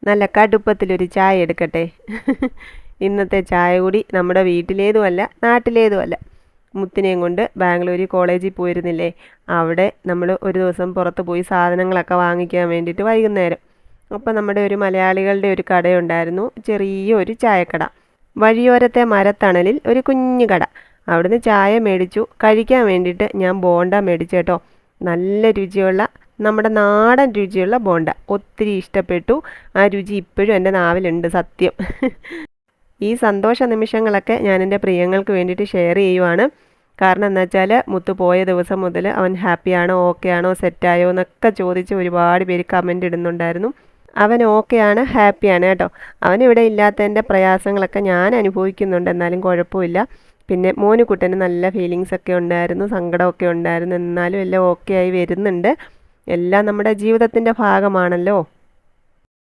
നല്ല കടുപ്പത്തിലൊരു ചായ എടുക്കട്ടെ. ഇന്നത്തെ ചായ കൂടി നമ്മുടെ വീട്ടിലേതുമല്ല നാട്ടിലേതുമല്ല. മുത്തിനെയും കൊണ്ട് ബാംഗ്ലൂർ കോളേജിൽ പോയിരുന്നില്ലേ, അവിടെ നമ്മൾ ഒരു ദിവസം പുറത്ത് പോയി സാധനങ്ങളൊക്കെ വാങ്ങിക്കാൻ വേണ്ടിയിട്ട് വൈകുന്നേരം. അപ്പോൾ നമ്മുടെ ഒരു മലയാളികളുടെ ഒരു കടയുണ്ടായിരുന്നു, ചെറിയൊരു ചായക്കട. വഴിയോരത്തെ മരത്തണലിൽ ഒരു കുഞ്ഞു കട. അവിടുന്ന് ചായ മേടിച്ചു. കഴിക്കാൻ വേണ്ടിയിട്ട് ഞാൻ ബോണ്ട മേടിച്ചേട്ടോ. നല്ല രുചിയുള്ള നമ്മുടെ നാടൻ രുചിയുള്ള ബോണ്ട. ഒത്തിരി ഇഷ്ടപ്പെട്ടു. ആ രുചി ഇപ്പോഴും എൻ്റെ നാവിലുണ്ട് സത്യം. ഈ സന്തോഷ നിമിഷങ്ങളൊക്കെ ഞാൻ എൻ്റെ പ്രിയങ്ങൾക്ക് വേണ്ടിയിട്ട് ഷെയർ ചെയ്യുവാണ്. കാരണം എന്താ വെച്ചാൽ മുത്ത് പോയ ദിവസം മുതൽ അവൻ ഹാപ്പിയാണോ, ഓക്കെ ആണോ, സെറ്റായോ എന്നൊക്കെ ചോദിച്ച് ഒരുപാട് പേര് കമൻ്റ് ഇടുന്നുണ്ടായിരുന്നു. അവൻ ഓക്കെയാണ്, ഹാപ്പിയാണ് കേട്ടോ. അവനിവിടെ ഇല്ലാത്തതിൻ്റെ പ്രയാസങ്ങളൊക്കെ ഞാൻ അനുഭവിക്കുന്നുണ്ട്, എന്നാലും കുഴപ്പമില്ല. പിന്നെ മോനുകുട്ടന് നല്ല ഫീലിങ്സ് ഒക്കെ ഉണ്ടായിരുന്നു, സങ്കടമൊക്കെ ഉണ്ടായിരുന്നു. എന്നാലും എല്ലാം ഓക്കെ ആയി വരുന്നുണ്ട്. എല്ലാം നമ്മുടെ ജീവിതത്തിൻ്റെ ഭാഗമാണല്ലോ.